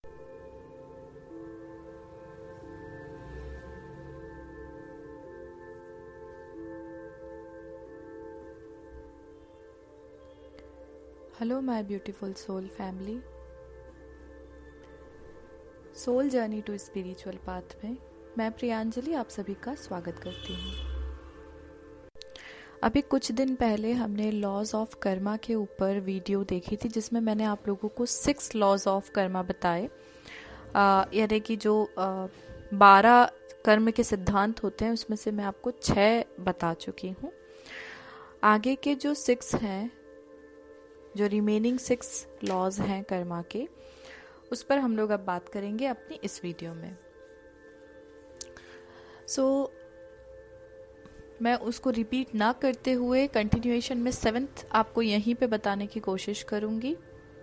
Hello my beautiful soul family. Soul journey to spiritual path में मैं प्रियांजलि आप सभी का स्वागत करती हूँ। अभी कुछ दिन पहले हमने लॉज ऑफ कर्मा के ऊपर वीडियो देखी थी, जिसमें मैंने आप लोगों को 6 लॉज ऑफ कर्मा बताए, यानी कि जो 12 कर्म के सिद्धांत होते हैं उसमें से मैं आपको 6 बता चुकी हूँ। आगे के जो 6 हैं, जो रिमेनिंग 6 लॉज हैं कर्मा के, उस पर हम लोग अब बात करेंगे अपनी इस वीडियो में। मैं उसको रिपीट ना करते हुए कंटिन्यूएशन में 7th आपको यहीं पे बताने की कोशिश करूंगी।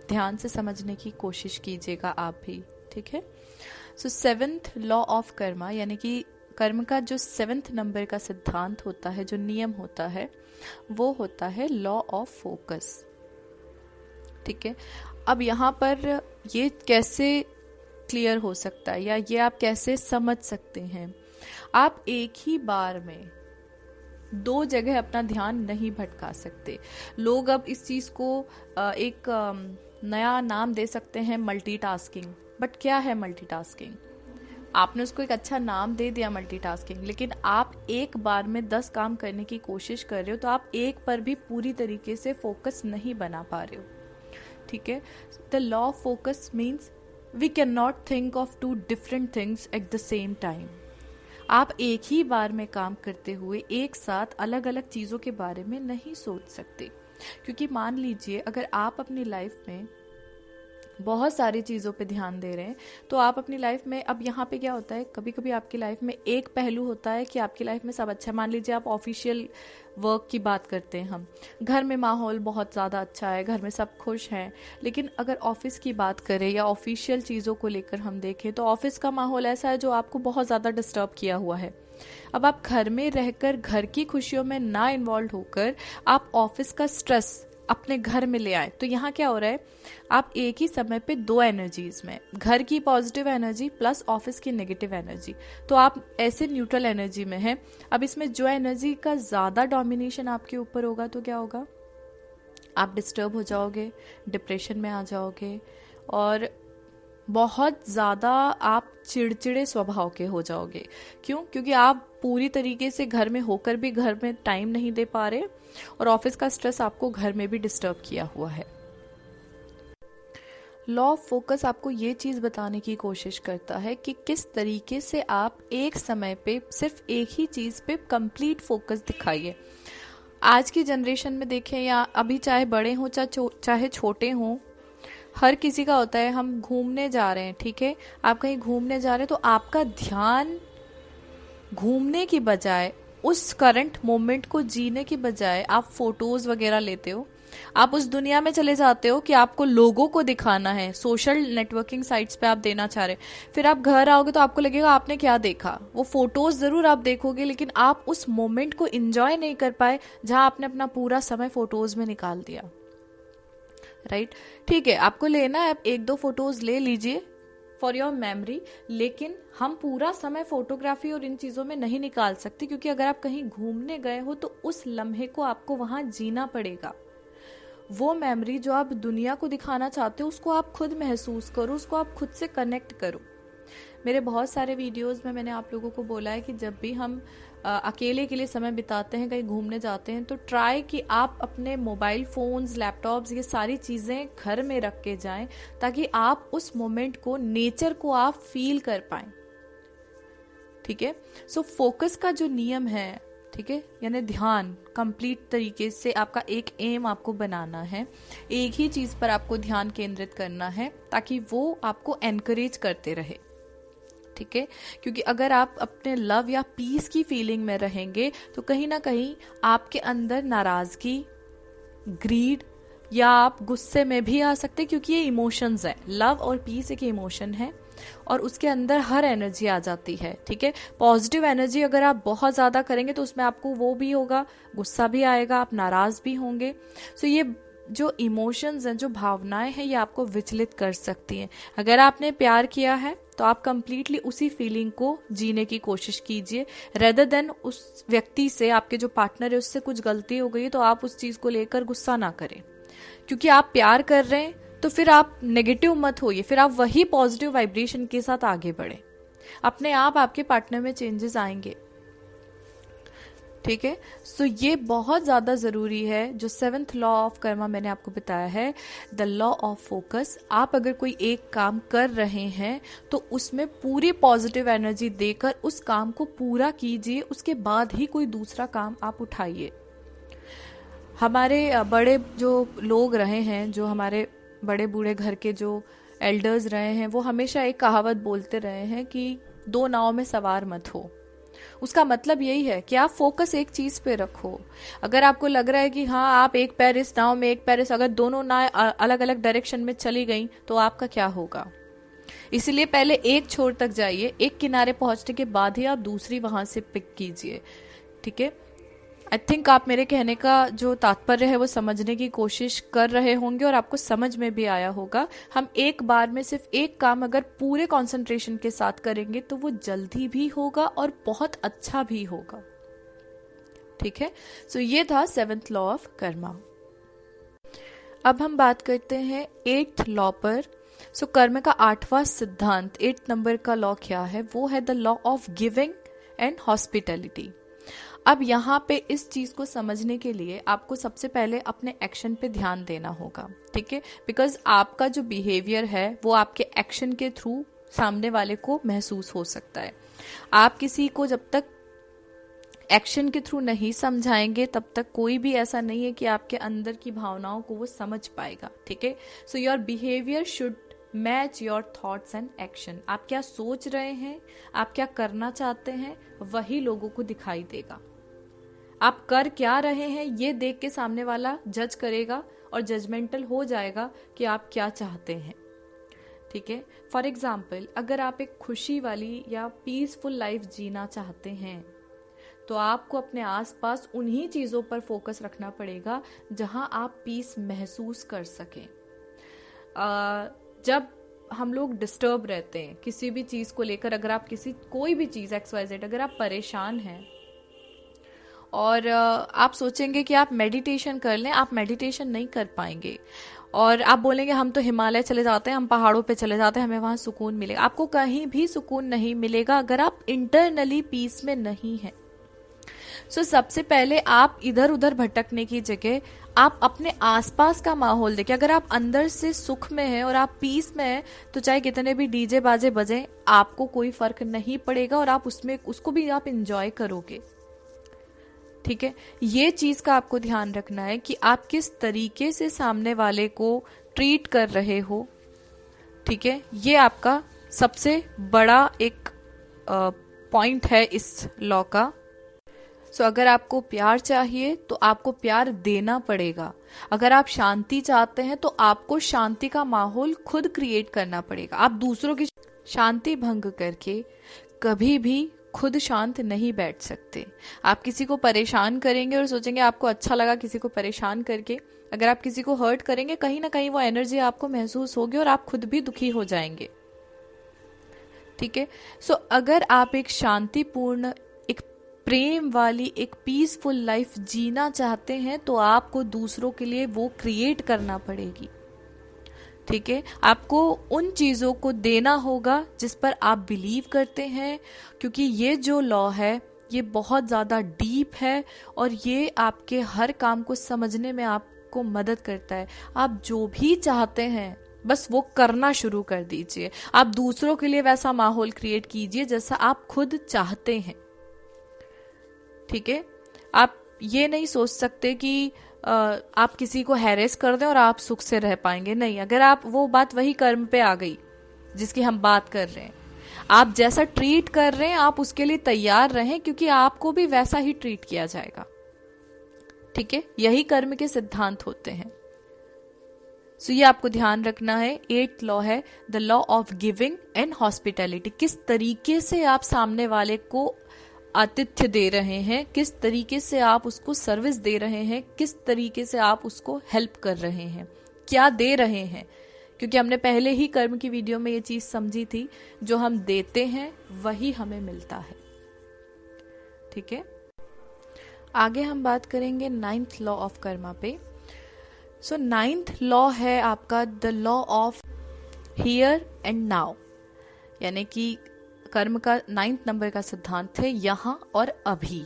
ध्यान से समझने की कोशिश कीजिएगा आप भी, ठीक है। 7th लॉ ऑफ कर्मा, यानी कि कर्म का जो 7th नंबर का सिद्धांत होता है, जो नियम होता है, वो होता है लॉ ऑफ फोकस, ठीक है। अब यहाँ पर ये कैसे क्लियर हो सकता है, या ये आप कैसे समझ सकते हैं? आप एक ही बार में 2 जगह अपना ध्यान नहीं भटका सकते। लोग अब इस चीज को एक नया नाम दे सकते हैं, मल्टीटास्किंग। बट क्या है मल्टीटास्किंग? आपने उसको एक अच्छा नाम दे दिया मल्टीटास्किंग, लेकिन आप एक बार में 10 काम करने की कोशिश कर रहे हो तो आप एक पर भी पूरी तरीके से फोकस नहीं बना पा रहे हो, ठीक है। The law of focus means we can not think of 2 different things at the same time. आप एक ही बार में काम करते हुए एक साथ अलग अलग चीजों के बारे में नहीं सोच सकते, क्योंकि मान लीजिए अगर आप अपनी लाइफ में बहुत सारी चीज़ों पे ध्यान दे रहे हैं, तो आप अपनी लाइफ में, अब यहाँ पे क्या होता है, कभी कभी आपकी लाइफ में एक पहलू होता है कि आपकी लाइफ में सब अच्छा है। मान लीजिए आप ऑफिशियल वर्क की बात करते हैं, हम घर में माहौल बहुत ज़्यादा अच्छा है, घर में सब खुश हैं, लेकिन अगर ऑफिस की बात करें या ऑफिशियल चीज़ों को लेकर हम देखें तो ऑफिस का माहौल ऐसा है जो आपको बहुत ज़्यादा डिस्टर्ब किया हुआ है। अब आप घर में रहकर घर की खुशियों में ना इन्वॉल्व होकर आप ऑफिस का स्ट्रेस अपने घर में ले आए, तो यहाँ क्या हो रहा है, आप एक ही समय पे 2 एनर्जीज में, घर की पॉजिटिव एनर्जी प्लस ऑफिस की नेगेटिव एनर्जी, तो आप ऐसे न्यूट्रल एनर्जी में हैं। अब इसमें जो एनर्जी का ज्यादा डोमिनेशन आपके ऊपर होगा तो क्या होगा, आप डिस्टर्ब हो जाओगे, डिप्रेशन में आ जाओगे, और बहुत ज़्यादा आप चिड़चिड़े स्वभाव के हो जाओगे। क्यों? क्योंकि आप पूरी तरीके से घर में होकर भी घर में टाइम नहीं दे पा रहे, और ऑफिस का स्ट्रेस आपको घर में भी डिस्टर्ब किया हुआ है। लॉ ऑफ फोकस आपको ये चीज़ बताने की कोशिश करता है कि किस तरीके से आप एक समय पे सिर्फ एक ही चीज़ पे कंप्लीट फोकस दिखाइए। आज की जनरेशन में देखें, या अभी चाहे बड़े हों चाहे छोटे हों, हर किसी का होता है, हम घूमने जा रहे हैं, ठीक है, आप कहीं घूमने जा रहे हैं तो आपका ध्यान घूमने की बजाय, उस करंट मोमेंट को जीने की बजाय आप फोटोज वगैरह लेते हो, आप उस दुनिया में चले जाते हो कि आपको लोगों को दिखाना है, सोशल नेटवर्किंग साइट्स पे आप देना चाह रहे, फिर आप घर आओगे तो आपको लगेगा आपने क्या देखा। वो फोटोज जरूर आप देखोगे, लेकिन आप उस मोमेंट को एंजॉय नहीं कर पाए जहां आपने अपना पूरा समय फोटोज में निकाल दिया, राइट। ठीक है, आपको लेना है, आप 1-2 फोटोज ले लीजिए फॉर योर मेमोरी, लेकिन हम पूरा समय फोटोग्राफी और इन चीजों में नहीं निकाल सकते, क्योंकि अगर आप कहीं घूमने गए हो तो उस लम्हे को आपको वहां जीना पड़ेगा। वो मेमोरी जो आप दुनिया को दिखाना चाहते हो उसको आप खुद महसूस करो, उसको आप खुद से कनेक्ट करो। मेरे बहुत सारे वीडियोस में मैंने आप लोगों को बोला है कि जब भी हम अकेले के लिए समय बिताते हैं, कहीं घूमने जाते हैं, तो ट्राई कि आप अपने मोबाइल फोन्स, लैपटॉप्स, ये सारी चीजें घर में रख के जाएं, ताकि आप उस मोमेंट को, नेचर को आप फील कर पाएं, ठीक है। सो फोकस का जो नियम है, ठीक है, यानी ध्यान कंप्लीट तरीके से आपका एक एम आपको बनाना है, एक ही चीज पर आपको ध्यान केंद्रित करना है, ताकि वो आपको एनकरेज करते रहे, ठीक है। क्योंकि अगर आप अपने लव या पीस की फीलिंग में रहेंगे तो कहीं ना कहीं आपके अंदर नाराजगी, ग्रीड, या आप गुस्से में भी आ सकते, क्योंकि ये इमोशंस है। लव और पीस एक इमोशन है और उसके अंदर हर एनर्जी आ जाती है, ठीक है। पॉजिटिव एनर्जी अगर आप बहुत ज्यादा करेंगे तो उसमें आपको वो भी होगा, गुस्सा भी आएगा, आप नाराज भी होंगे। सो ये जो इमोशंस हैं, जो भावनाएं हैं, ये आपको विचलित कर सकती हैं। अगर आपने प्यार किया है तो आप कंप्लीटली उसी फीलिंग को जीने की कोशिश कीजिए, रेदर देन उस व्यक्ति से, आपके जो पार्टनर है उससे कुछ गलती हो गई तो आप उस चीज को लेकर गुस्सा ना करें। क्योंकि आप प्यार कर रहे हैं तो फिर आप नेगेटिव मत होइए, फिर आप वही पॉजिटिव वाइब्रेशन के साथ आगे बढ़े। अपने आप आपके पार्टनर में चेंजेस आएंगे। ठीक है, सो ये बहुत ज्यादा जरूरी है। जो 7th लॉ ऑफ कर्मा मैंने आपको बताया है, द लॉ ऑफ फोकस। आप अगर कोई एक काम कर रहे हैं तो उसमें पूरी पॉजिटिव एनर्जी देकर उस काम को पूरा कीजिए, उसके बाद ही कोई दूसरा काम आप उठाइए। हमारे बड़े जो लोग रहे हैं, जो हमारे बड़े बूढ़े घर के जो एल्डर्स रहे हैं, वो हमेशा एक कहावत बोलते रहे हैं कि 2 नाव में सवार मत हो। उसका मतलब यही है कि आप फोकस एक चीज पे रखो। अगर आपको लग रहा है कि हाँ आप एक पैर इस नाव में, एक पैर इस, अगर दोनों नाव अलग अलग डायरेक्शन में चली गई तो आपका क्या होगा? इसलिए पहले एक छोर तक जाइए, एक किनारे पहुंचने के बाद ही आप दूसरी वहां से पिक कीजिए। ठीक है, आई थिंक आप मेरे कहने का जो तात्पर्य है वो समझने की कोशिश कर रहे होंगे और आपको समझ में भी आया होगा। हम एक बार में सिर्फ एक काम अगर पूरे कंसंट्रेशन के साथ करेंगे तो वो जल्दी भी होगा और बहुत अच्छा भी होगा। ठीक है, सो ये था 7th लॉ ऑफ कर्मा। अब हम बात करते हैं 8th लॉ पर। सो कर्म का 8वां सिद्धांत, 8 नंबर का लॉ क्या है? वो है the law of giving and hospitality. अब यहाँ पे इस चीज को समझने के लिए आपको सबसे पहले अपने एक्शन पे ध्यान देना होगा। ठीक है, बिकॉज आपका जो बिहेवियर है वो आपके एक्शन के थ्रू सामने वाले को महसूस हो सकता है। आप किसी को जब तक एक्शन के थ्रू नहीं समझाएंगे तब तक कोई भी ऐसा नहीं है कि आपके अंदर की भावनाओं को वो समझ पाएगा। ठीक है, so your behaviour should match your thoughts and action. आप क्या सोच रहे हैं, आप क्या करना चाहते हैं, वही लोगों को दिखाई देगा। आप कर क्या रहे हैं ये देख के सामने वाला जज करेगा और जजमेंटल हो जाएगा कि आप क्या चाहते हैं। ठीक है, फॉर एग्जाम्पल अगर आप एक खुशी वाली या पीसफुल लाइफ जीना चाहते हैं तो आपको अपने आसपास उन्हीं चीजों पर फोकस रखना पड़ेगा जहां आप पीस महसूस कर सकें। जब हम लोग डिस्टर्ब रहते हैं किसी भी चीज को लेकर, अगर आप कोई भी चीज XYZ, अगर आप परेशान हैं और आप सोचेंगे कि आप मेडिटेशन कर लें, आप मेडिटेशन नहीं कर पाएंगे। और आप बोलेंगे हम तो हिमालय चले जाते हैं, हम पहाड़ों पे चले जाते हैं, हमें वहां सुकून मिलेगा। आपको कहीं भी सुकून नहीं मिलेगा अगर आप इंटरनली पीस में नहीं हैं। सो सबसे पहले आप इधर उधर भटकने की जगह आप अपने आसपास का माहौल देखिए। अगर आप अंदर से सुख में हैं और आप पीस में हैं तो चाहे कितने भी डीजे बाजे बजे आपको कोई फर्क नहीं पड़ेगा और आप उसको भी आप इंजॉय करोगे। ठीक है, ये चीज का आपको ध्यान रखना है कि आप किस तरीके से सामने वाले को ट्रीट कर रहे हो। ठीक है, ये आपका सबसे बड़ा एक पॉइंट है इस लॉ का। सो अगर आपको प्यार चाहिए तो आपको प्यार देना पड़ेगा। अगर आप शांति चाहते हैं तो आपको शांति का माहौल खुद क्रिएट करना पड़ेगा। आप दूसरों की शांति भंग करके कभी भी खुद शांत नहीं बैठ सकते। आप किसी को परेशान करेंगे और सोचेंगे आपको अच्छा लगा किसी को परेशान करके, अगर आप किसी को हर्ट करेंगे कहीं ना कहीं वो एनर्जी आपको महसूस होगी और आप खुद भी दुखी हो जाएंगे। ठीक है, सो अगर आप एक शांतिपूर्ण, एक प्रेम वाली, एक पीसफुल लाइफ जीना चाहते हैं तो आपको दूसरों के लिए वो क्रिएट करना पड़ेगी। ठीक है, आपको उन चीजों को देना होगा जिस पर आप बिलीव करते हैं, क्योंकि ये जो लॉ है ये बहुत ज्यादा डीप है और ये आपके हर काम को समझने में आपको मदद करता है। आप जो भी चाहते हैं बस वो करना शुरू कर दीजिए। आप दूसरों के लिए वैसा माहौल क्रिएट कीजिए जैसा आप खुद चाहते हैं। ठीक है, आप ये नहीं सोच सकते कि आप किसी को हैरेस कर दें और आप सुख से रह पाएंगे। नहीं, अगर आप, वो बात वही कर्म पे आ गई जिसकी हम बात कर रहे हैं। आप जैसा ट्रीट कर रहे हैं आप उसके लिए तैयार रहें, क्योंकि आपको भी वैसा ही ट्रीट किया जाएगा। ठीक है, यही कर्म के सिद्धांत होते हैं। सो ये आपको ध्यान रखना है। 8th लॉ है the law of giving and hospitality. किस तरीके से आप सामने वाले को आतिथ्य दे रहे हैं, किस तरीके से आप उसको सर्विस दे रहे हैं, किस तरीके से आप उसको हेल्प कर रहे हैं, क्या दे रहे हैं। क्योंकि हमने पहले ही कर्म की वीडियो में ये चीज समझी थी, जो हम देते हैं वही हमें मिलता है। ठीक है, आगे हम बात करेंगे 9th लॉ ऑफ कर्मा पे। सो 9th लॉ है आपका the law of here and now, यानी कि कर्म का 9th नंबर का सिद्धांत है यहां और अभी।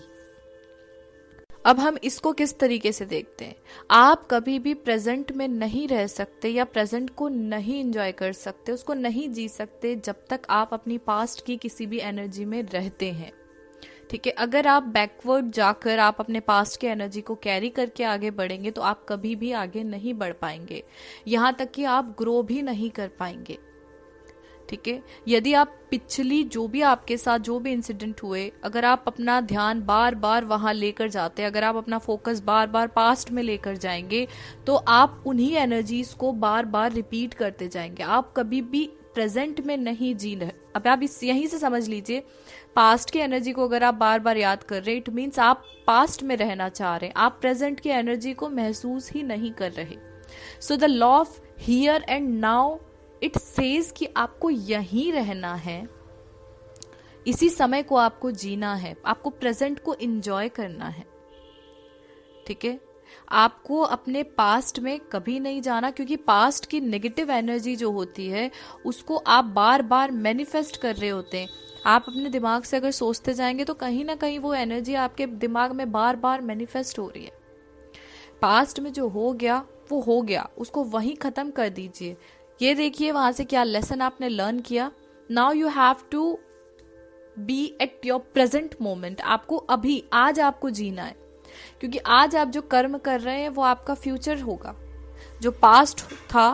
अब हम इसको किस तरीके से देखते हैं, आप कभी भी प्रेजेंट में नहीं रह सकते या प्रेजेंट को नहीं एंजॉय कर सकते, उसको नहीं जी सकते जब तक आप अपनी पास्ट की किसी भी एनर्जी में रहते हैं। ठीक है, अगर आप बैकवर्ड जाकर आप अपने पास्ट की एनर्जी को कैरी करके आगे बढ़ेंगे तो आप कभी भी आगे नहीं बढ़ पाएंगे, यहां तक कि आप ग्रो भी नहीं कर पाएंगे। ठीक है, यदि आप पिछली जो भी आपके साथ जो भी इंसिडेंट हुए, अगर आप अपना ध्यान बार बार वहां लेकर जाते, अगर आप अपना फोकस बार बार पास्ट में लेकर जाएंगे तो आप उन्हीं एनर्जीज को बार बार रिपीट करते जाएंगे, आप कभी भी प्रेजेंट में नहीं जी रहे। अब आप इस यहीं से समझ लीजिए, पास्ट की एनर्जी को अगर आप बार बार याद कर रहे हैं, इट मीन्स आप पास्ट में रहना चाह रहे हैं, आप प्रेजेंट की एनर्जी को महसूस ही नहीं कर रहे। So the law of here and now it says कि आपको यहीं रहना है, इसी समय को आपको जीना है, आपको प्रेजेंट को एंजॉय करना है। ठीक है, आपको अपने पास्ट में कभी नहीं जाना, क्योंकि पास्ट की नेगेटिव एनर्जी जो होती है उसको आप बार बार मैनिफेस्ट कर रहे होते हैं। आप अपने दिमाग से अगर सोचते जाएंगे तो कहीं ना कहीं वो एनर्जी आपके दिमाग में बार बार मैनिफेस्ट हो रही है। पास्ट में जो हो गया वो हो गया, उसको वहीं खत्म कर दीजिए। ये देखिए वहां से क्या लेसन आपने लर्न किया। Now you have to be at your present moment, आपको अभी आज आपको जीना है, क्योंकि आज आप जो कर्म कर रहे हैं वो आपका फ्यूचर होगा। जो पास्ट था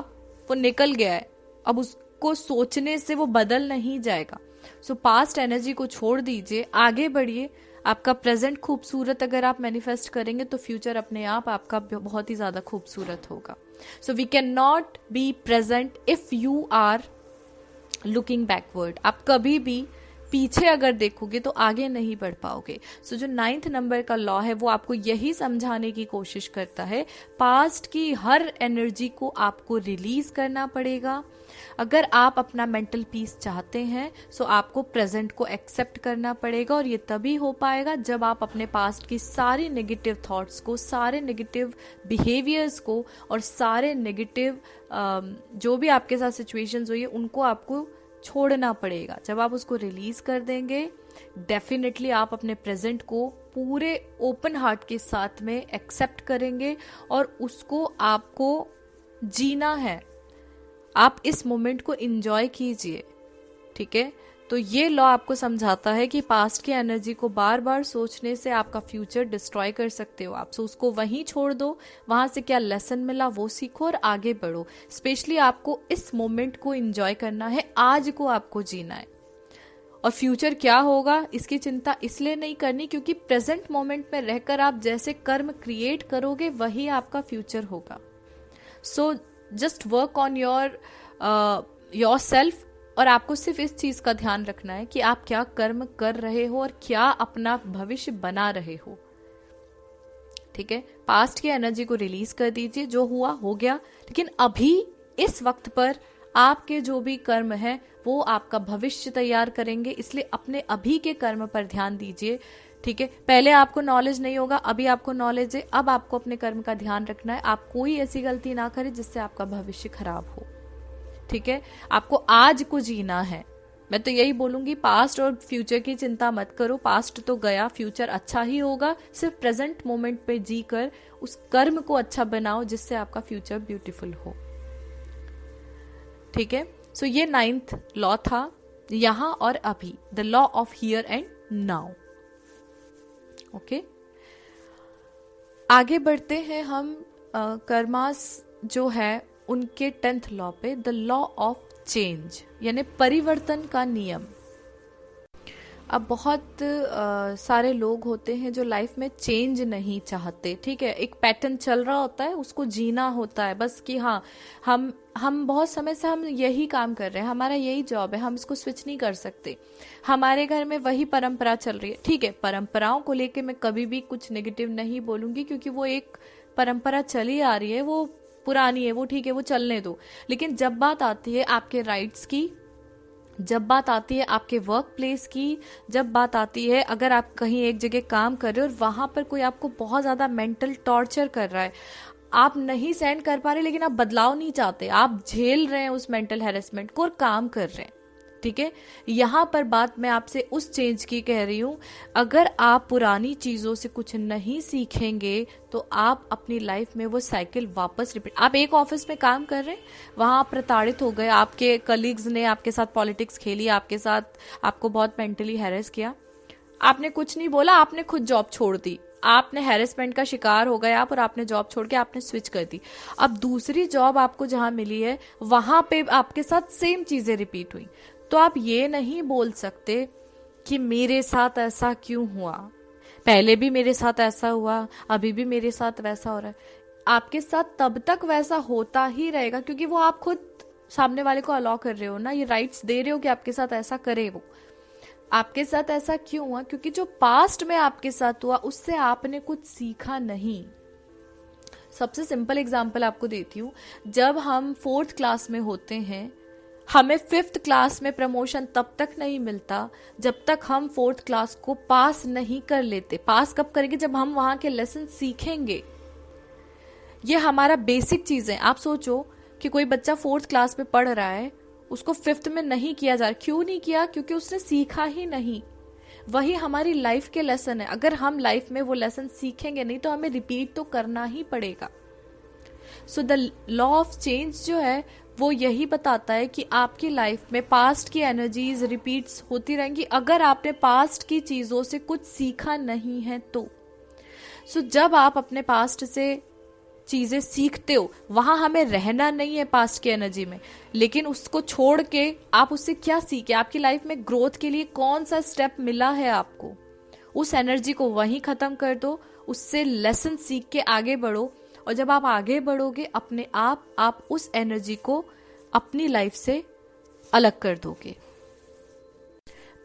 वो निकल गया है, अब उसको सोचने से वो बदल नहीं जाएगा। सो पास्ट एनर्जी को छोड़ दीजिए, आगे बढ़िए। आपका प्रेजेंट खूबसूरत अगर आप मैनिफेस्ट करेंगे तो फ्यूचर अपने आप आपका बहुत ही ज्यादा खूबसूरत होगा। So we can not be present if you are looking backward. आप कभी भी पीछे अगर देखोगे तो आगे नहीं बढ़ पाओगे। सो जो 9th नंबर का लॉ है वो आपको यही समझाने की कोशिश करता है, पास्ट की हर एनर्जी को आपको रिलीज करना पड़ेगा। अगर आप अपना मेंटल पीस चाहते हैं सो आपको प्रेजेंट को एक्सेप्ट करना पड़ेगा, और ये तभी हो पाएगा जब आप अपने पास्ट की सारी नेगेटिव थॉट्स को, सारे नेगेटिव बिहेवियर्स को और सारे नेगेटिव जो भी आपके साथ सिचुएशंस हुई है उनको आपको छोड़ना पड़ेगा। जब आप उसको रिलीज कर देंगे डेफिनेटली आप अपने प्रेजेंट को पूरे ओपन हार्ट के साथ में एक्सेप्ट करेंगे और उसको आपको जीना है। आप इस मोमेंट को एंजॉय कीजिए। ठीक है, तो ये लॉ आपको समझाता है कि पास्ट की एनर्जी को बार बार सोचने से आपका फ्यूचर डिस्ट्रॉय कर सकते हो आप। सो उसको वहीं छोड़ दो, वहां से क्या लेसन मिला वो सीखो और आगे बढ़ो। स्पेशली आपको इस मोमेंट को एंजॉय करना है, आज को आपको जीना है। और फ्यूचर क्या होगा इसकी चिंता इसलिए नहीं करनी क्योंकि प्रेजेंट मोमेंट में रहकर आप जैसे कर्म क्रिएट करोगे वही आपका फ्यूचर होगा। So just work on your self, और आपको सिर्फ इस चीज का ध्यान रखना है कि आप क्या कर्म कर रहे हो और क्या अपना भविष्य बना रहे हो। ठीक है, पास्ट की एनर्जी को रिलीज कर दीजिए, जो हुआ हो गया, लेकिन अभी इस वक्त पर आपके जो भी कर्म है वो आपका भविष्य तैयार करेंगे, इसलिए अपने अभी के कर्म पर ध्यान दीजिए। ठीक है, पहले आपको नॉलेज नहीं होगा, अभी आपको नॉलेज है, अब आपको अपने कर्म का ध्यान रखना है। आप कोई ऐसी गलती ना करें जिससे आपका भविष्य खराब हो। ठीक है, आपको आज को जीना है। मैं तो यही बोलूंगी, पास्ट और फ्यूचर की चिंता मत करो, पास्ट तो गया, फ्यूचर अच्छा ही होगा। सिर्फ प्रेजेंट मोमेंट पे जी कर उस कर्म को अच्छा बनाओ जिससे आपका फ्यूचर ब्यूटीफुल हो। ठीक है, सो ये 9th लॉ था, यहां और अभी, the law of here and now. Okay, आगे बढ़ते हैं हम कर्मास जो है उनके 10th लॉ पे, द लॉ ऑफ चेंज, यानी परिवर्तन का नियम। अब बहुत सारे लोग होते हैं जो लाइफ में चेंज नहीं चाहते, ठीक है, एक पैटर्न चल रहा होता है, उसको जीना होता है बस कि हाँ हम बहुत समय से हम यही काम कर रहे हैं, हमारा यही जॉब है, हम इसको स्विच नहीं कर सकते, हमारे घर में वही परंपरा चल रही है। ठीक है, परंपराओं को लेके मैं कभी भी कुछ नेगेटिव नहीं बोलूंगी, क्योंकि वो एक परंपरा चली आ रही है, वो पुरानी है, वो ठीक है, वो चलने दो। लेकिन जब बात आती है आपके राइट्स की, जब बात आती है आपके वर्क प्लेस की, जब बात आती है अगर आप कहीं एक जगह काम कर रहे हो और वहां पर कोई आपको बहुत ज्यादा मेंटल टॉर्चर कर रहा है, आप नहीं सहन कर पा रहे लेकिन आप बदलाव नहीं चाहते, आप झेल रहे हैं उस मेंटल हैरेसमेंट को और काम कर रहे हैं, ठीक है, यहां पर बात मैं आपसे उस चेंज की कह रही हूं। अगर आप पुरानी चीजों से कुछ नहीं सीखेंगे तो आप अपनी लाइफ में वो साइकिल वापस रिपीट। आप एक ऑफिस में काम कर रहे हैं, वहां आप प्रताड़ित हो गए, आपके कलीग्स ने आपके साथ पॉलिटिक्स खेली, आपके साथ आपको बहुत मेंटली हैरेस किया, आपने कुछ नहीं बोला, आपने खुद जॉब छोड़ दी, आपने हैरेसमेंट का शिकार हो गए आप, और आपने जॉब छोड़ के आपने स्विच कर दी। अब दूसरी जॉब आपको जहां मिली है वहां पे आपके साथ सेम चीजें रिपीट हुई, तो आप ये नहीं बोल सकते कि मेरे साथ ऐसा क्यों हुआ, पहले भी मेरे साथ ऐसा हुआ, अभी भी मेरे साथ वैसा हो रहा है। आपके साथ तब तक वैसा होता ही रहेगा क्योंकि वो आप खुद सामने वाले को अलाउ कर रहे हो ना, ये राइट्स दे रहे हो कि आपके साथ ऐसा करे वो। आपके साथ ऐसा क्यों हुआ? क्योंकि जो पास्ट में आपके साथ हुआ उससे आपने कुछ सीखा नहीं। सबसे सिंपल एग्जांपल आपको देती हूँ, जब हम 4th क्लास में होते हैं, हमें 5th क्लास में प्रमोशन तब तक नहीं मिलता जब तक हम 4th क्लास को पास नहीं कर लेते। पास कब करेंगे? जब हम वहां के लेसन सीखेंगे। ये हमारा बेसिक चीज है। आप सोचो कि कोई बच्चा 4th क्लास में पढ़ रहा है, उसको 5th में नहीं किया जा रहा, क्यों नहीं किया? क्योंकि उसने सीखा ही नहीं। वही हमारी लाइफ के लेसन है, अगर हम लाइफ में वो लेसन सीखेंगे नहीं तो हमें रिपीट तो करना ही पड़ेगा। So the law of change जो है वो यही बताता है कि आपकी लाइफ में पास्ट की एनर्जीज रिपीट्स होती रहेंगी अगर आपने पास्ट की चीजों से कुछ सीखा नहीं है तो। सो जब आप अपने पास्ट से चीजें सीखते हो, वहां हमें रहना नहीं है पास्ट की एनर्जी में, लेकिन उसको छोड़ के आप उससे क्या सीखे, आपकी लाइफ में ग्रोथ के लिए कौन सा स्टेप मिला है आपको, उस एनर्जी को वहीं खत्म कर दो, उससे लेसन सीख के आगे बढ़ो। और जब आप आगे बढ़ोगे अपने आप उस एनर्जी को अपनी लाइफ से अलग कर दोगे।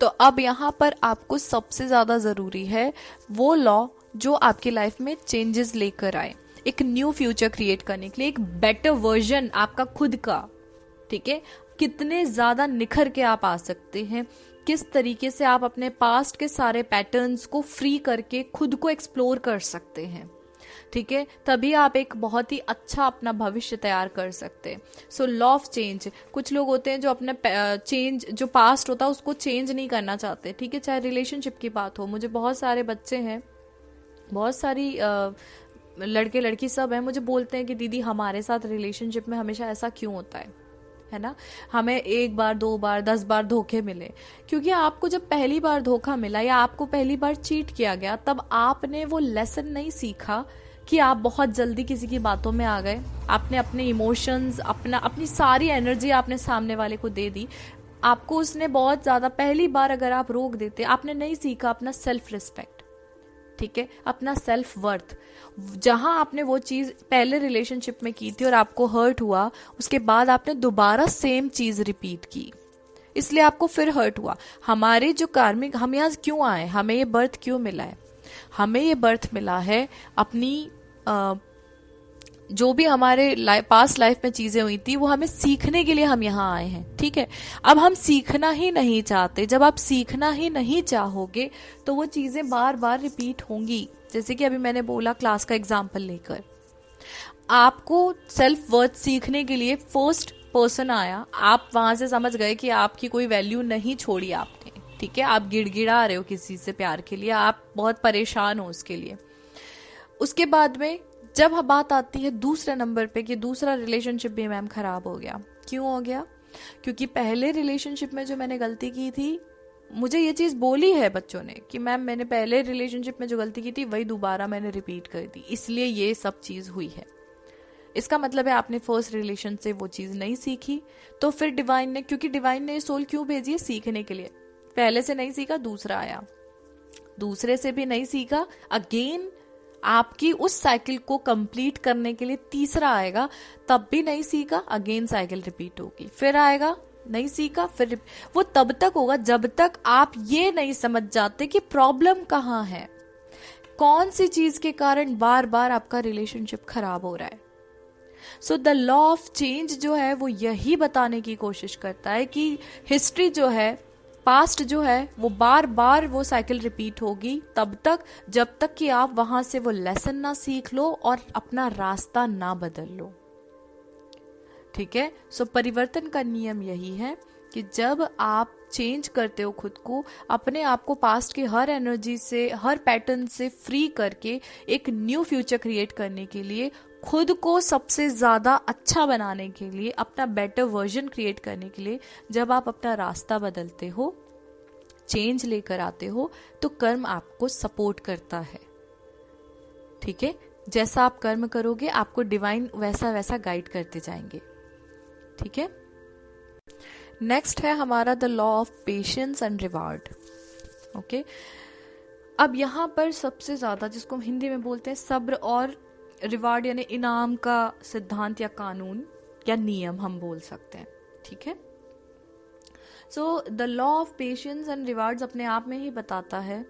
तो अब यहाँ पर आपको सबसे ज्यादा जरूरी है वो लॉ जो आपकी लाइफ में चेंजेस लेकर आए, एक न्यू फ्यूचर क्रिएट करने के लिए, एक बेटर वर्जन आपका खुद का, ठीक है, कितने ज्यादा निखर के आप आ सकते हैं, किस तरीके से आप अपने पास्ट के सारे पैटर्न्स को फ्री करके खुद को एक्सप्लोर कर सकते हैं, ठीक है, तभी आप एक बहुत ही अच्छा अपना भविष्य तैयार कर सकते हैं। सो लॉ ऑफ चेंज, कुछ लोग होते हैं जो अपने चेंज जो पास्ट होता है उसको चेंज नहीं करना चाहते, ठीक है, चाहे रिलेशनशिप की बात हो। मुझे बहुत सारे बच्चे हैं, बहुत सारी लड़के लड़की सब हैं, मुझे बोलते हैं कि दीदी हमारे साथ रिलेशनशिप में हमेशा ऐसा क्यों होता है ना, हमें 1 बार 2 बार 10 बार धोखे मिले। क्योंकि आपको जब पहली बार धोखा मिला या आपको पहली बार चीट किया गया, तब आपने वो लेसन नहीं सीखा कि आप बहुत जल्दी किसी की बातों में आ गए, आपने अपने इमोशंस, अपनी सारी एनर्जी आपने सामने वाले को दे दी, आपको उसने बहुत ज्यादा, पहली बार अगर आप रोक देते, आपने नहीं सीखा अपना सेल्फ रिस्पेक्ट, ठीक है, अपना सेल्फ वर्थ। जहां आपने वो चीज पहले रिलेशनशिप में की थी और आपको हर्ट हुआ, उसके बाद आपने दोबारा सेम चीज रिपीट की, इसलिए आपको फिर हर्ट हुआ। हमारे जो कार्मिक, हम यहाँ क्यों आए, हमें ये बर्थ क्यों मिला है? हमें ये बर्थ मिला है अपनी जो भी हमारे पास्ट लाइफ में चीजें हुई थी वो हमें सीखने के लिए हम यहाँ आए हैं, ठीक है। अब हम सीखना ही नहीं चाहते, जब आप सीखना ही नहीं चाहोगे तो वो चीजें बार बार रिपीट होंगी। जैसे कि अभी मैंने बोला क्लास का एग्जाम्पल लेकर, आपको सेल्फ वर्थ सीखने के लिए फर्स्ट पर्सन आया, आप वहां से समझ गए कि आपकी कोई वैल्यू नहीं छोड़ी आपने, ठीक है, आप गिड़गिड़ा रहे हो किसी से प्यार के लिए, आप बहुत परेशान हो उसके लिए। उसके बाद में जब बात आती है दूसरे नंबर पे कि दूसरा रिलेशनशिप भी मैम खराब हो गया, क्यों हो गया? क्योंकि पहले रिलेशनशिप में जो मैंने गलती की थी, मुझे ये चीज बोली है बच्चों ने कि मैम मैंने पहले रिलेशनशिप में जो गलती की थी वही दोबारा मैंने रिपीट कर दी, इसलिए ये सब चीज हुई है। इसका मतलब है आपने फर्स्ट रिलेशन से वो चीज नहीं सीखी, तो फिर डिवाइन ने, क्योंकि डिवाइन ने सोल क्यों भेजी है? सीखने के लिए। पहले से नहीं सीखा, दूसरा आया, दूसरे से भी नहीं सीखा, अगेन आपकी उस साइकिल को कंप्लीट करने के लिए तीसरा आएगा, तब भी नहीं सीखा, अगेन साइकिल रिपीट होगी, फिर आएगा, नहीं सीखा, फिर वो तब तक होगा जब तक आप ये नहीं समझ जाते कि प्रॉब्लम कहाँ है, कौन सी चीज के कारण बार बार आपका रिलेशनशिप खराब हो रहा है। So the law of change जो है वो यही बताने की कोशिश करता है कि हिस्ट्री जो है, पास्ट जो है, वो बार बार वो साइकिल रिपीट होगी तब तक जब तक कि आप वहां से वो लेसन ना सीख लो और अपना रास्ता ना बदल लो। ठीक है, सो परिवर्तन का नियम यही है कि जब आप चेंज करते हो खुद को, अपने आप को पास्ट की हर एनर्जी से, हर पैटर्न से फ्री करके एक न्यू फ्यूचर क्रिएट करने के लिए, खुद को सबसे ज्यादा अच्छा बनाने के लिए, अपना बेटर वर्जन क्रिएट करने के लिए जब आप अपना रास्ता बदलते हो, चेंज लेकर आते हो, तो कर्म आपको सपोर्ट करता है। ठीक है, जैसा आप कर्म करोगे आपको डिवाइन वैसा वैसा गाइड करते जाएंगे। ठीक है, नेक्स्ट है हमारा the law of patience and reward. Okay, अब यहां पर सबसे ज्यादा जिसको हम हिंदी में बोलते हैं सब्र और रिवार्ड, यानी इनाम का सिद्धांत या कानून या नियम हम बोल सकते हैं। ठीक है, so the law of patience and rewards अपने आप में ही बताता है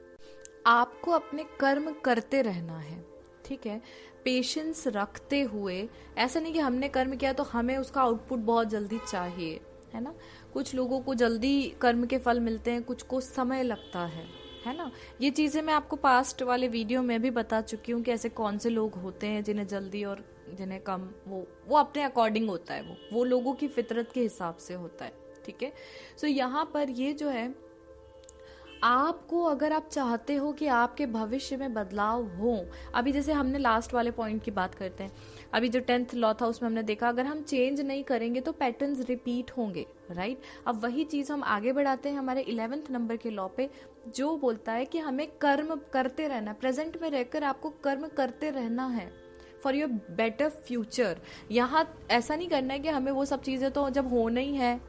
आपको अपने कर्म करते रहना है। ठीक है, पेशेंस रखते हुए, ऐसा नहीं कि हमने कर्म किया तो हमें उसका आउटपुट बहुत जल्दी चाहिए, है ना। कुछ लोगों को जल्दी कर्म के फल मिलते हैं, कुछ को समय लगता है ना। ये चीजें मैं आपको पास्ट वाले वीडियो में भी बता चुकी हूँ कि ऐसे कौन से लोग होते हैं जिन्हें जल्दी और जिन्हें कम, वो अपने अकॉर्डिंग होता है, वो लोगों की फितरत के हिसाब से होता है। ठीक है, सो यहाँ पर ये जो है, आपको अगर आप चाहते हो कि आपके भविष्य में बदलाव हो, अभी जैसे हमने लास्ट वाले पॉइंट की बात करते हैं, अभी जो 10th लॉ था उसमें हमने देखा अगर हम चेंज नहीं करेंगे तो पैटर्न्स रिपीट होंगे, राइट। अब वही चीज हम आगे बढ़ाते हैं हमारे 11th नंबर के लॉ पे, जो बोलता है कि हमें कर्म करते रहना, प्रेजेंट में रहकर आपको कर्म करते रहना है फॉर योर बेटर फ्यूचर। यहाँ ऐसा नहीं करना है कि हमें वो सब चीजें तो जब होना ही है,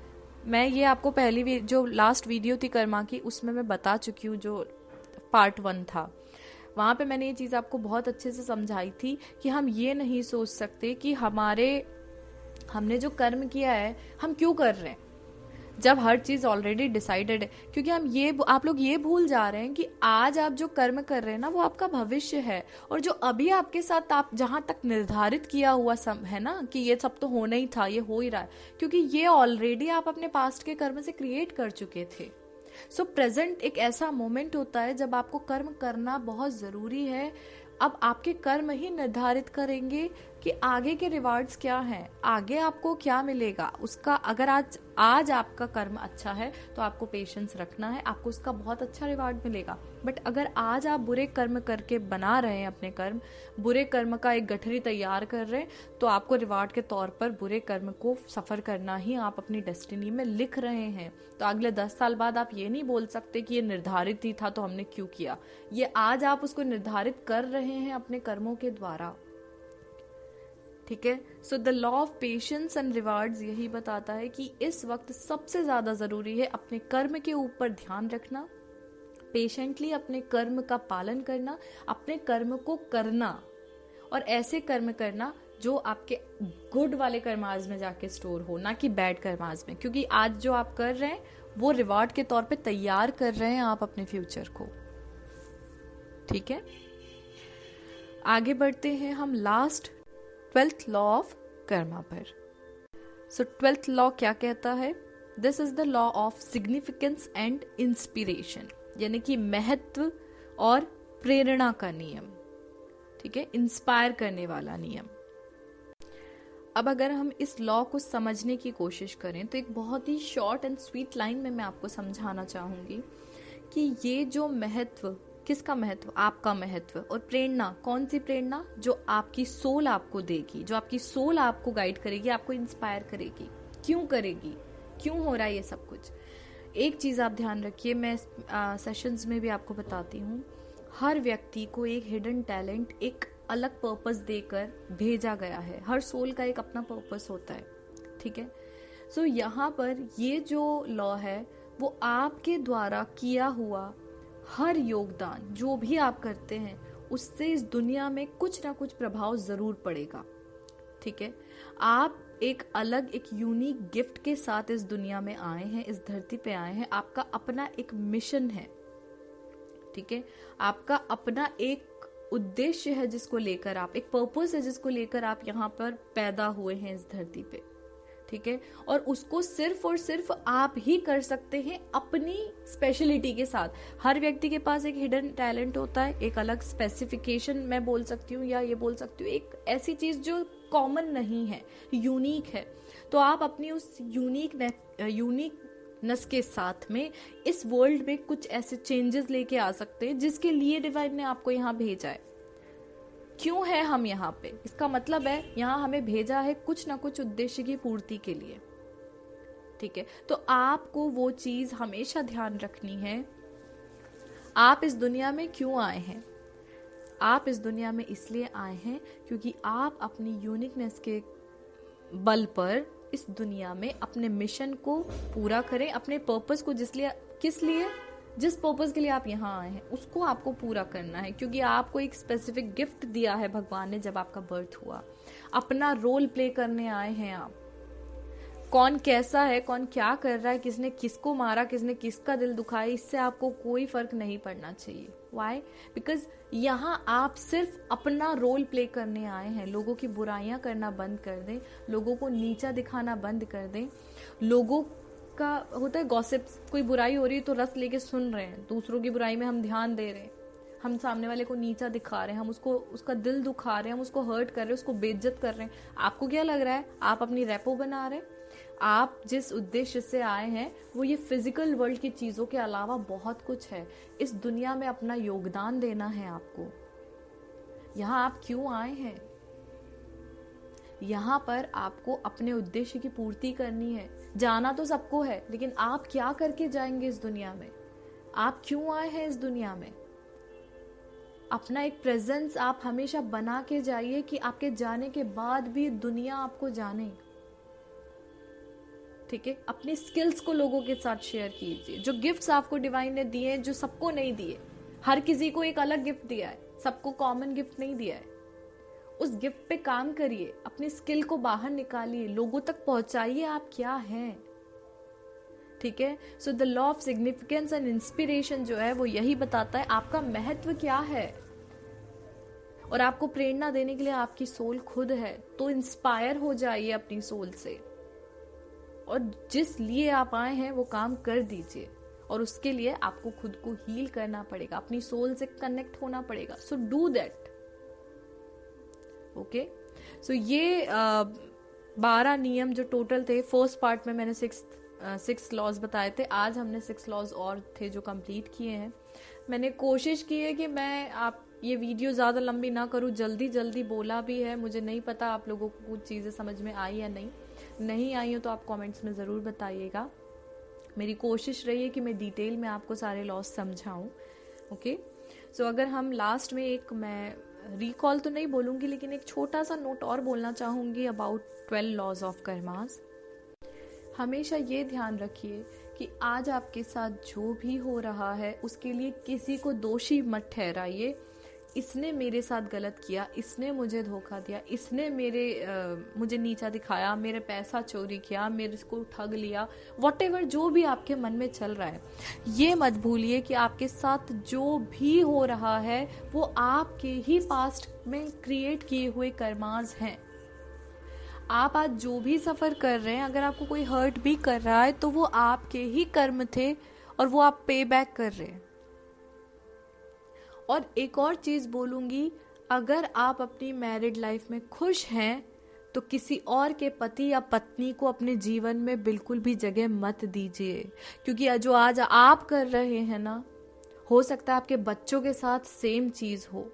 मैं ये आपको पहली जो लास्ट वीडियो थी कर्मा की उसमें मैं बता चुकी हूँ, जो पार्ट 1 था, वहां पे मैंने ये चीज आपको बहुत अच्छे से समझाई थी कि हम ये नहीं सोच सकते कि हमने जो कर्म किया है हम क्यों कर रहे हैं, जब हर चीज ऑलरेडी डिसाइडेड है। क्योंकि आप लोग ये भूल जा रहे हैं कि आज आप जो कर्म कर रहे हैं ना वो आपका भविष्य है, और जो अभी आपके साथ आप जहां तक निर्धारित किया हुआ है ना कि ये सब तो होना ही था, ये हो ही रहा है, क्योंकि ये ऑलरेडी आप अपने पास्ट के कर्म से क्रिएट कर चुके थे। सो प्रेजेंट एक ऐसा मोमेंट होता है जब आपको कर्म करना बहुत जरूरी है। अब आपके कर्म ही निर्धारित करेंगे कि आगे के रिवार्ड्स क्या हैं, आगे आपको क्या मिलेगा उसका। अगर आज आपका कर्म अच्छा है तो आपको पेशेंस रखना है, आपको उसका बहुत अच्छा रिवार्ड मिलेगा। बट अगर आज आप बुरे कर्म करके बना रहे हैं अपने कर्म, बुरे कर्म का एक गठरी तैयार कर रहे हैं, तो आपको रिवार्ड के तौर पर बुरे कर्म को सफर करना ही आप अपनी डेस्टिनी में लिख रहे हैं। तो अगले 10 साल बाद आप ये नहीं बोल सकते कि ये निर्धारित ही था तो हमने क्यों किया, ये आज आप उसको निर्धारित कर रहे हैं अपने कर्मों के द्वारा। ठीक है, so the law of patience and rewards यही बताता है कि इस वक्त सबसे ज्यादा जरूरी है अपने कर्म के ऊपर ध्यान रखना, पेशेंटली अपने कर्म का पालन करना, अपने कर्म को करना, और ऐसे कर्म करना जो आपके गुड वाले कर्माज में जाके स्टोर हो, ना कि बैड कर्माज में। क्योंकि आज जो आप कर रहे हैं वो रिवार्ड के तौर पे तैयार कर रहे हैं आप अपने फ्यूचर को। ठीक है, आगे बढ़ते हैं हम last 12th law of Karma पर। सो 12th लॉ क्या कहता है? This is the law of significance and inspiration, यानी कि महत्व और प्रेरणा का नियम। ठीक है, इंस्पायर करने वाला नियम। अब अगर हम इस लॉ को समझने की कोशिश करें तो एक बहुत ही शॉर्ट एंड स्वीट लाइन में मैं आपको समझाना चाहूंगी कि ये जो महत्व, किसका महत्व? आपका महत्व, और प्रेरणा, कौन सी प्रेरणा? जो आपकी सोल आपको देगी, जो आपकी सोल आपको गाइड करेगी, आपको इंस्पायर करेगी। क्यों करेगी? क्यों हो रहा है ये सब कुछ? एक चीज आप ध्यान रखिए, मैं सेशंस में भी आपको बताती हूँ, हर व्यक्ति को एक हिडन टैलेंट, एक अलग पर्पस देकर भेजा गया है। हर सोल का एक अपना पर्पस होता है। ठीक है, सो यहाँ पर ये जो लॉ है वो आपके द्वारा किया हुआ हर योगदान जो भी आप करते हैं उससे इस दुनिया में कुछ ना कुछ प्रभाव जरूर पड़ेगा। ठीक है, आप एक अलग, एक यूनिक गिफ्ट के साथ इस दुनिया में आए हैं, इस धरती पे आए हैं। आपका अपना एक मिशन है, ठीक है, आपका अपना एक उद्देश्य है जिसको लेकर आप, एक पर्पस है जिसको लेकर आप यहाँ पर पैदा हुए हैं इस धरती पे। ठीक है, और उसको सिर्फ और सिर्फ आप ही कर सकते हैं अपनी स्पेशलिटी के साथ। हर व्यक्ति के पास एक हिडन टैलेंट होता है, एक अलग स्पेसिफिकेशन मैं बोल सकती हूँ, या ये बोल सकती हूँ एक ऐसी चीज जो कॉमन नहीं है, यूनिक है। तो आप अपनी उस यूनिकनेस के साथ में इस वर्ल्ड में कुछ ऐसे चेंजेस लेके आ सकते हैं जिसके लिए डिवाइन ने आपको यहाँ भेजा है। क्यों है हम यहाँ पे? इसका मतलब है यहाँ हमें भेजा है कुछ ना कुछ उद्देश्य की पूर्ति के लिए। ठीक है, तो आपको वो चीज हमेशा ध्यान रखनी है। आप इस दुनिया में क्यों आए हैं? आप इस दुनिया में इसलिए आए हैं क्योंकि आप अपनी यूनिकनेस के बल पर इस दुनिया में अपने मिशन को पूरा करें, अपने पर्पस को जिस पर्पस के लिए आप यहाँ आए हैं उसको आपको पूरा करना है। क्योंकि आपको एक स्पेसिफिक गिफ्ट दिया है भगवान ने जब आपका बर्थ हुआ। अपना रोल प्ले करने आए हैं आप। कौन कैसा है, कौन क्या कर रहा है, किसने किसको मारा, किसने किसका दिल दुखाया, इससे आपको कोई फर्क नहीं पड़ना चाहिए। व्हाई? बिकॉज यहाँ आप सिर्फ अपना रोल प्ले करने आए हैं। लोगों की बुराइयां करना बंद कर दें, लोगों को नीचा दिखाना बंद कर दें। लोगों का होता है गॉसिप्स, कोई बुराई हो रही है तो रस लेके सुन रहे हैं, दूसरों की बुराई में हम ध्यान दे रहे हैं, हम सामने वाले को नीचा दिखा रहे हैं, हम उसका दिल दुखा रहे हैं, हम उसको हर्ट कर रहे हैं, उसको बेइज्जत कर रहे हैं। आपको क्या लग रहा है? आप अपनी रेपो बना रहे हैं। आप जिस उद्देश्य से आए हैं वो ये फिजिकल वर्ल्ड की चीजों के अलावा बहुत कुछ है। इस दुनिया में अपना योगदान देना है आपको। यहाँ आप क्यों आए हैं? यहाँ पर आपको अपने उद्देश्य की पूर्ति करनी है। जाना तो सबको है, लेकिन आप क्या करके जाएंगे इस दुनिया में? आप क्यों आए हैं इस दुनिया में? अपना एक प्रेजेंस आप हमेशा बना के जाइए कि आपके जाने के बाद भी दुनिया आपको जाने। ठीक है, अपनी स्किल्स को लोगों के साथ शेयर कीजिए। जो गिफ्ट्स आपको डिवाइन ने दिए हैं, जो सबको नहीं दिए, हर किसी को एक अलग गिफ्ट दिया है, सबको कॉमन गिफ्ट नहीं दिया है। उस गिफ्ट पे काम करिए, अपनी स्किल को बाहर निकालिए, लोगों तक पहुंचाइए आप क्या हैं। ठीक है, so the law of significance and inspiration जो है वो यही बताता है आपका महत्व क्या है। और आपको प्रेरणा देने के लिए आपकी सोल खुद है। तो इंस्पायर हो जाइए अपनी सोल से, और जिस लिए आप आए हैं वो काम कर दीजिए। और उसके लिए आपको खुद को हील करना पड़ेगा, अपनी सोल से कनेक्ट होना पड़ेगा। So do that. ओके, सो ये 12 नियम जो टोटल थे, फर्स्ट पार्ट में मैंने 6 लॉज बताए थे। आज हमने 6 लॉज और थे जो कंप्लीट किए हैं। मैंने कोशिश की है कि मैं ये वीडियो ज़्यादा लंबी ना करूँ, जल्दी बोला भी है। मुझे नहीं पता आप लोगों को कुछ चीज़ें समझ में आई या नहीं आई हो तो आप कमेंट्स में ज़रूर बताइएगा। मेरी कोशिश रही है कि मैं डिटेल में आपको सारे लॉज समझाऊं। ओके, सो अगर हम लास्ट में मैं रिकॉल तो नहीं बोलूंगी, लेकिन एक छोटा सा नोट और बोलना चाहूंगी अबाउट 12 लॉज ऑफ कर्मास। हमेशा ये ध्यान रखिए कि आज आपके साथ जो भी हो रहा है उसके लिए किसी को दोषी मत ठहराइए। इसने मेरे साथ गलत किया, इसने मुझे धोखा दिया, इसने मुझे नीचा दिखाया, मेरे पैसा चोरी किया, मेरे को ठग लिया, व्हाटएवर जो भी आपके मन में चल रहा है, ये मत भूलिए कि आपके साथ जो भी हो रहा है वो आपके ही पास्ट में क्रिएट किए हुए कर्मास हैं। आप आज जो भी सफर कर रहे हैं, अगर आपको कोई हर्ट भी कर रहा है तो वो आपके ही कर्म थे और वो आप पे बैक कर रहे हैं। और एक और चीज बोलूंगी, अगर आप अपनी मैरिड लाइफ में खुश हैं तो किसी और के पति या पत्नी को अपने जीवन में बिल्कुल भी जगह मत दीजिए। क्योंकि जो आज आप कर रहे हैं ना, हो सकता है आपके बच्चों के साथ सेम चीज हो।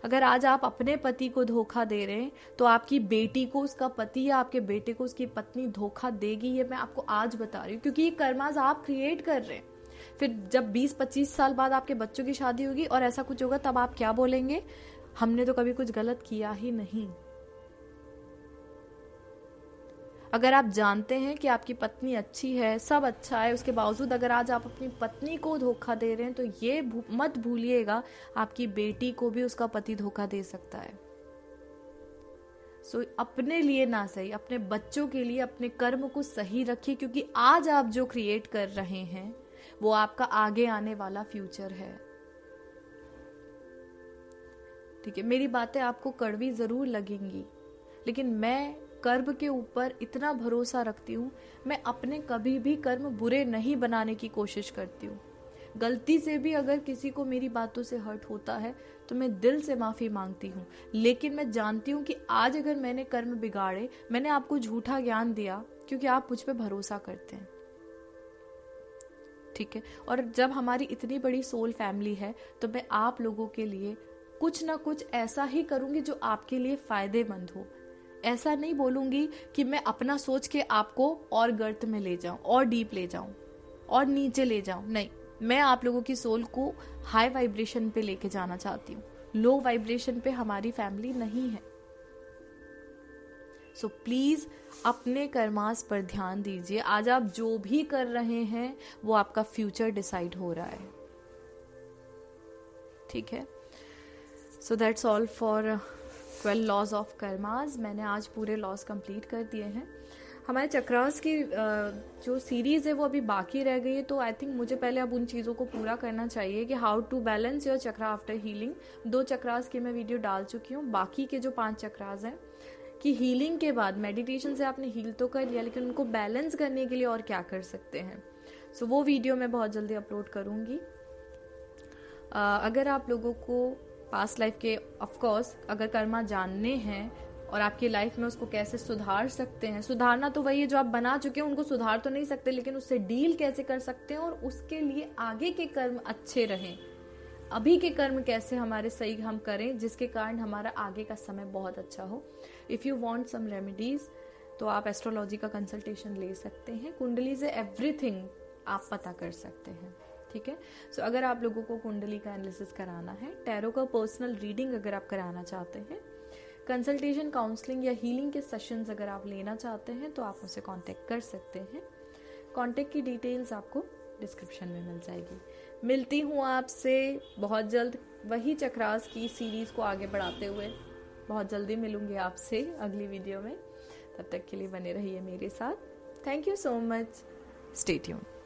अगर आज आप अपने पति को धोखा दे रहे हैं तो आपकी बेटी को उसका पति या आपके बेटे को उसकी पत्नी धोखा देगी। ये मैं आपको आज बता रही हूँ, क्योंकि ये कर्मास आप क्रिएट कर रहे हैं। फिर जब 20-25 साल बाद आपके बच्चों की शादी होगी और ऐसा कुछ होगा, तब आप क्या बोलेंगे? हमने तो कभी कुछ गलत किया ही नहीं। अगर आप जानते हैं कि आपकी पत्नी अच्छी है, सब अच्छा है, उसके बावजूद अगर आज आप अपनी पत्नी को धोखा दे रहे हैं तो ये मत भूलिएगा आपकी बेटी को भी उसका पति धोखा दे सकता है। सो अपने लिए ना सही, अपने बच्चों के लिए अपने कर्म को सही रखिए, क्योंकि आज आप जो क्रिएट कर रहे हैं वो आपका आगे आने वाला फ्यूचर है। ठीक है, मेरी बातें आपको कड़वी जरूर लगेंगी, लेकिन मैं कर्म के ऊपर इतना भरोसा रखती हूँ, मैं अपने कभी भी कर्म बुरे नहीं बनाने की कोशिश करती हूँ। गलती से भी अगर किसी को मेरी बातों से हर्ट होता है तो मैं दिल से माफी मांगती हूँ, लेकिन मैं जानती हूँ कि आज अगर मैंने कर्म बिगाड़े, मैंने आपको झूठा ज्ञान दिया क्योंकि आप मुझ पे भरोसा करते हैं। ठीक है, और जब हमारी इतनी बड़ी सोल फैमिली है तो मैं आप लोगों के लिए कुछ ना कुछ ऐसा ही करूंगी जो आपके लिए फायदेमंद हो। ऐसा नहीं बोलूंगी कि मैं अपना सोच के आपको और गर्त में ले जाऊं और डीप ले जाऊं और नीचे ले जाऊं, नहीं, मैं आप लोगों की सोल को हाई वाइब्रेशन पे लेके जाना चाहती हूँ। लो वाइब्रेशन पे हमारी फैमिली नहीं है। सो प्लीज अपने कर्मास पर ध्यान दीजिए। आज आप जो भी कर रहे हैं वो आपका फ्यूचर डिसाइड हो रहा है। ठीक है, so that's all for 12 laws of karmas. मैंने आज पूरे लॉज कंप्लीट कर दिए हैं। हमारे चक्रास की जो सीरीज है वो अभी बाकी रह गई है, तो आई थिंक मुझे पहले अब उन चीज़ों को पूरा करना चाहिए कि how to balance your chakra after healing. 2 chakras की मैं वीडियो डाल चुकी हूँ। बाकी के जो 5 चक्रास हैं कि हीलिंग के बाद मेडिटेशन से आपने हील तो कर लिया, लेकिन उनको बैलेंस करने के लिए और क्या कर सकते हैं, सो वो वीडियो मैं बहुत जल्दी अपलोड करूँगी। अगर आप लोगों को पास्ट लाइफ के ऑफकोर्स अगर कर्मा जानने हैं और आपकी लाइफ में उसको कैसे सुधार सकते हैं, सुधारना तो वही है जो आप बना चुके हैं, उनको सुधार तो नहीं सकते, लेकिन उससे डील कैसे कर सकते हैं और उसके लिए आगे के कर्म अच्छे रहें, अभी के कर्म कैसे हमारे सही हम करें जिसके कारण हमारा आगे का समय बहुत अच्छा हो। If you want some remedies तो आप एस्ट्रोलॉजी का कंसल्टेशन ले सकते हैं। कुंडली से एवरीथिंग आप पता कर सकते हैं। ठीक है, सो अगर आप लोगों को कुंडली का एनालिसिस कराना है, टैरो का पर्सनल रीडिंग अगर आप कराना चाहते हैं, कंसल्टेशन, काउंसलिंग या हीलिंग के सेशंस अगर आप लेना चाहते हैं तो आप मुझसे कांटेक्ट कर सकते हैं। कांटेक्ट की डिटेल्स आपको डिस्क्रिप्शन में मिल जाएगी। मिलती हूँ आपसे बहुत जल्द वही चक्रास की सीरीज को आगे बढ़ाते हुए। बहुत जल्दी मिलूंगी आपसे अगली वीडियो में। तब तक के लिए बने रहिए मेरे साथ। Thank you so much. Stay tuned.